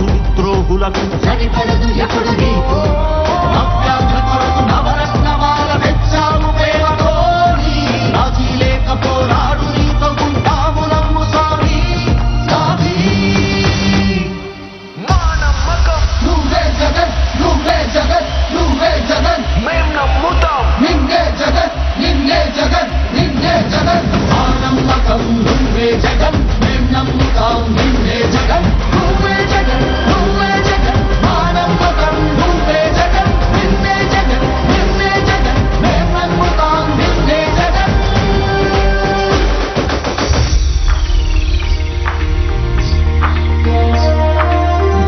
విద్రోహులకు సరిపడదు ఎప్పుడు నీకు నవ్యాంధ్ర కొరకు నవరత్నమాల వెచ్చాము ప్రేమతో రాజీ లేక పోరాడు నీతో ఉంటాము నమ్ము స్వామి స్వామి మా నమ్మకం నువ్వే జగన్ నువ్వే జగన్ నువ్వే జగన్ మేం నమ్ముతాం నిన్నే జగన్ నిన్నే జగన్ నిన్నే జగన్ మా నమ్మకం నువ్వే జగన్ మేం నమ్ముతాం నిన్నే జగన్ నువ్వే జగన్ నువ్వే జగన్ మా నమ్మకం నువ్వే జగన్ నిన్నే జగన్ నిన్నే జగన్ మేం నమ్ముతాం నిన్నే జగన్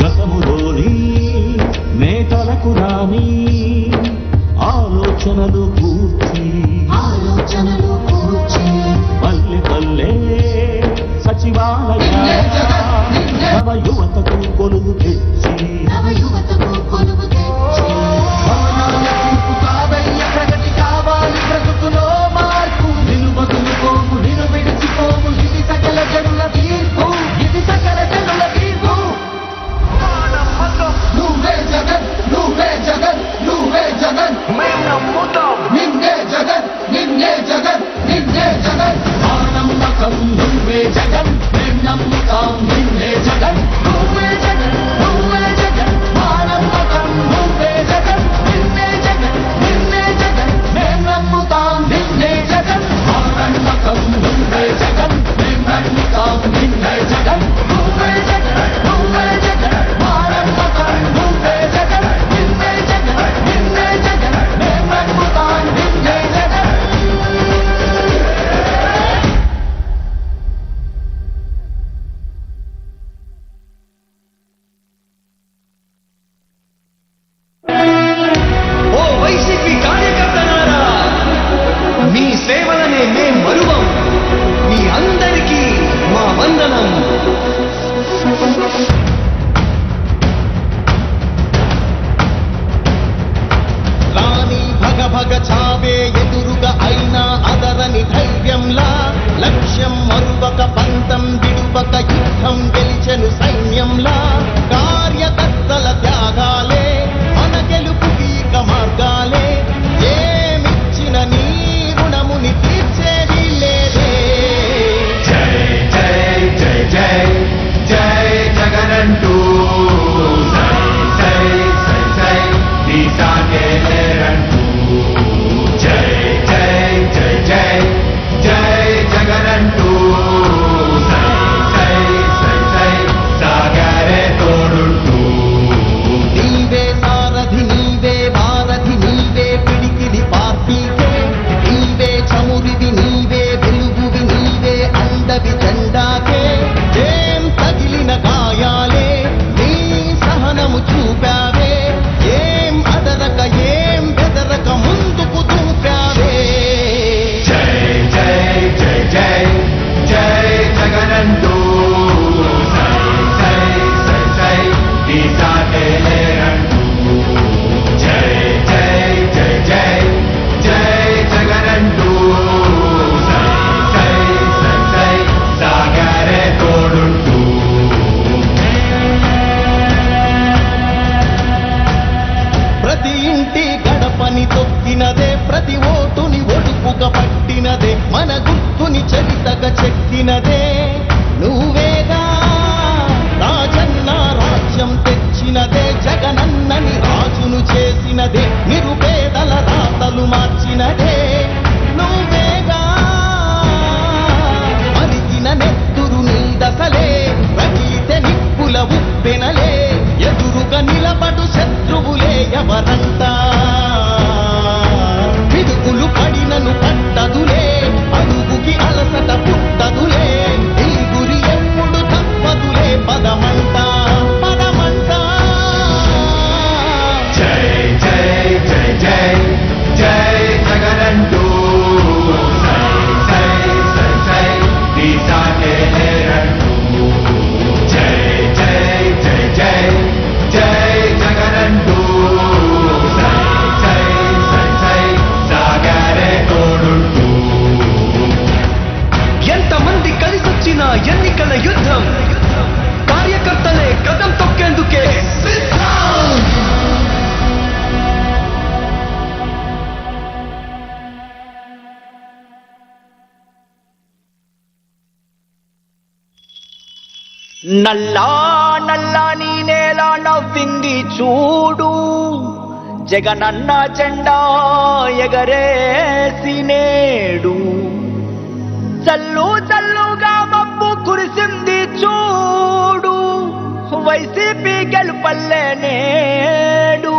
గతములోని నేతలకు రాని ఆలోచనలు కూర్చి ఆలోచనలు కూర్చి పల్లె పల్లె సచివాలయ నవ యువతకు కొలువు తెచ్చి నవ యువతకు కొలువు తెచ్చి భవనాల తీర్పు కావయ్య ప్రగతి కావాలి బ్రతుకులో మార్పు నిలువదులుకోము నిలు విడిచిపోము ఇది సకల జనుల తీర్పు ఇది సకల జనుల తీర్పు మా నమ్మకం నువ్వే జగన్ నువ్వే జగన్ నువ్వే జగన్ మేం నమ్ముతాం నిన్నే జగన్ నిన్నే జగన్ నిన్నే జగన్ మా నమ్మకం నువ్వే జగన్ మేం నమ్ముతాం నిన్నే జగన్ నువ్వే జగన్ నువ్వే జగన్ మా నమ్మకం నువ్వే జగన్ నిన్నే జగన్ నిన్నే జగన్ మేం నమ్ముతాం నిన్నే జగన్ మా నమ్మకం నువ్వే జగన్ మేం నమ్ముతాం నిన్నే జగన్ నువ్వే జగన్ నువ్వే జగన్ మా నమ్మకం నువ్వే జగన్ నిన్నే జగన్ నిన్నే జగన్ మేం నమ్ముతాం నిన్నే జగన్ ఓ వైసీపీ కార్యకర్తలారా మీ సేవలనే మేం మరువం మీ అందరికీ మా వందనం రాణి భగ భగ చావే ఎదురుగా అయినా అదరని ధైర్యంలా లక్ష్యం మరువక పంతం విడువక యుద్ధం గెలిచెను సైన్యంలా కార్యకర్తల త్యాగాలే మన గెలుపుకి ఇక మార్గాలే ఏమిచ్చిన నీ రుణముని తీర్చేది లేదే జై జై జై జై జై జగనంటూ సై సై సై సై దీసాకే లేరంటూ జై జై జై జై జై జగనంటూ సై సై సై సై సాగరే తోడుంటూ నీవే సారథి నీవే భారథి నీవే పిడికిడి పార్టీకే నీవే చమురివి నీవే వెలుగువి నీవే అండవి జెండాకే ఏం తగిలిన గాయాలే నీ సహనము చూపావే ఏం అదరక ఏం బెదరక ముందుకు దూపావే జై జై జై జై జై జగనంటూ సై సై సై సై దీసాకే లేరంటూ జై జై జై జై జై జగనంటూ సై సై సై సై సాగరే తోడుంటూ ప్రతి ఇంటి గడపని తొక్కినదే ప్రతి ఓటుని ఒడుపుగా పట్టినదే మన గుర్తుని చరితగా చెక్కినదే నువ్వేగా రాజన్న రాజ్యం తెచ్చినదే జగనన్నని రాజును చేసినదే నిరుపేదల రాతలు మార్చినదే నువ్వేగా మరిగిన నెత్తురు నీ దశలే రగిలితే నిప్పుల ఉప్పెనలే ఎదురుగా నిలబడు శత్రువులే ఎవరంతా పిడుగులు పడినను పట్టదులే అడుగుకి అలసట పుట్టదులే ఈ గురి ఎప్పుడు తప్పదులే పదమంట పదమంట జై జై జై జై జై జగనంటూ సై సై సై సై దీసాకే లేరంటూ జై జై జై జై జై జగనంటూ సై సై సై సై సాగరే తోడుంటూ ఎంతమంది కలిసొచ్చిన ఎన్నికల యుద్ధం కార్యకర్త నల్లా నల్లా నీ నేల నవ్వింది చూడు, జగనన్న జెండా ఎగరేసి నేడు. చల్లు చల్లుగా మబ్బు కురిసింది చూడు, వైసీపీ గెలుపల్లే నేడు.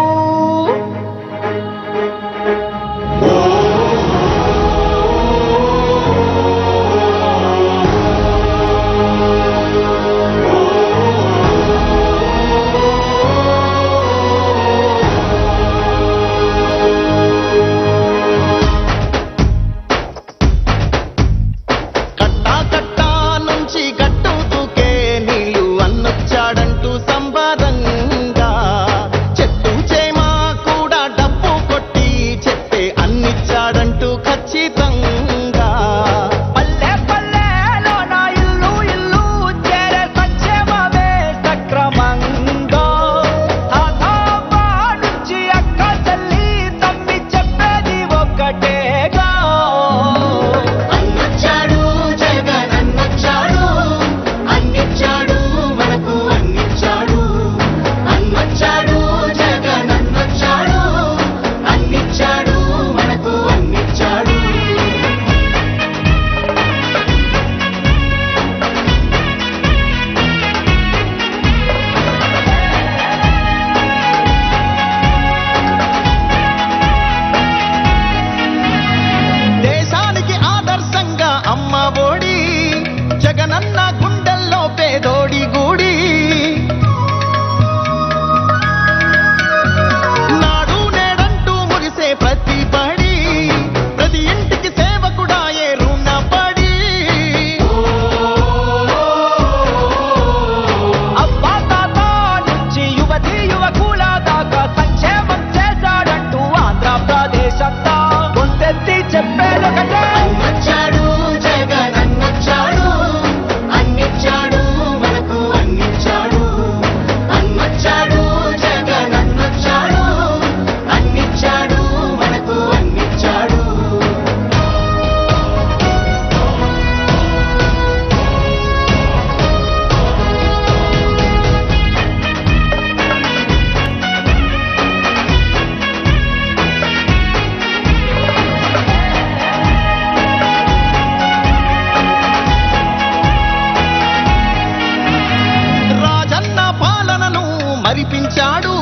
మరిపించాడు,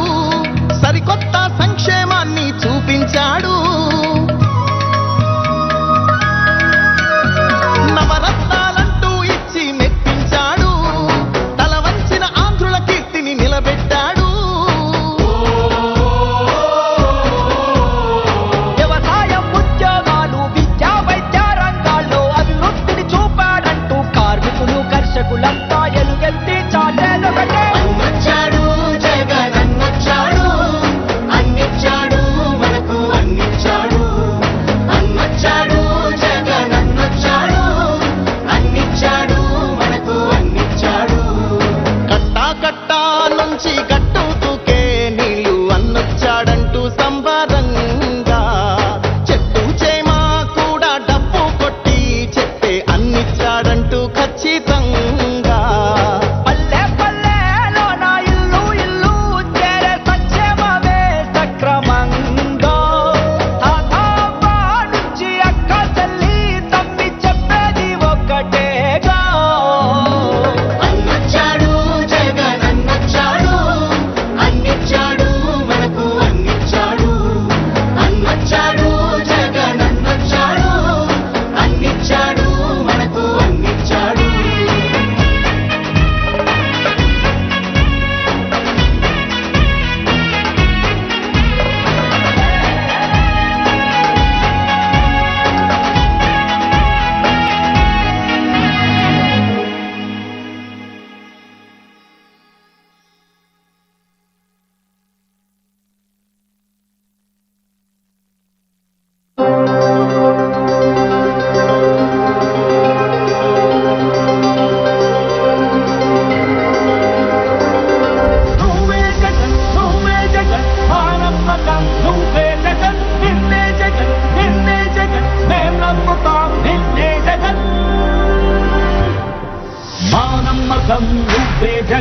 సరికొత్త సంక్షేమాన్ని చూపించాడు. నవరత్నాలంటూ ఇచ్చి మెప్పించాడు, తల వంచిన ఆంధ్రుల కీర్తిని నిలబెట్టాడు. వ్యవసాయం, ఉద్యోగాలు, విద్యా వైద్య రంగాల్లో అభివృద్ధిని చూపాడంటూ కార్మికులు కర్షకులంతా ఎలుగెత్తి చాటేదొకటే. వచ్చాడు జగన్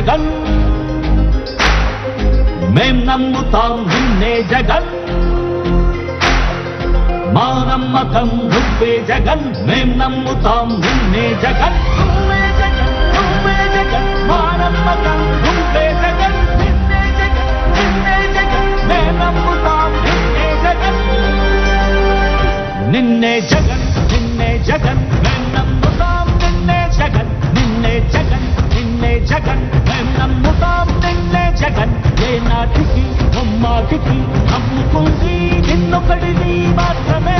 జగన్ మేం నమ్ముతాం నిన్నే జగన్ మా నమ్మకం నువ్వే జగన్ మేం నమ్ముతాం నిన్నే జగన్ నువ్వే జగన్ నువ్వే జగన్ మా నమ్మకం నువ్వే జగన్ నిన్నే జగన్ నిన్నే జగన్ మేం నమ్ముతాం నిన్నే జగన్ నిన్నే జగన్ నిన్నే జగన్ మేం నమ్ముతాం నిన్నే జగన్ నిన్నే జగన్ నిన్నే జగన్ మేం నమ్ముతాం నిన్నే జగన్ ఏ నాటికి అమ్మాటికి నమ్ముకుంది నిన్నొకడిని మాత్రమే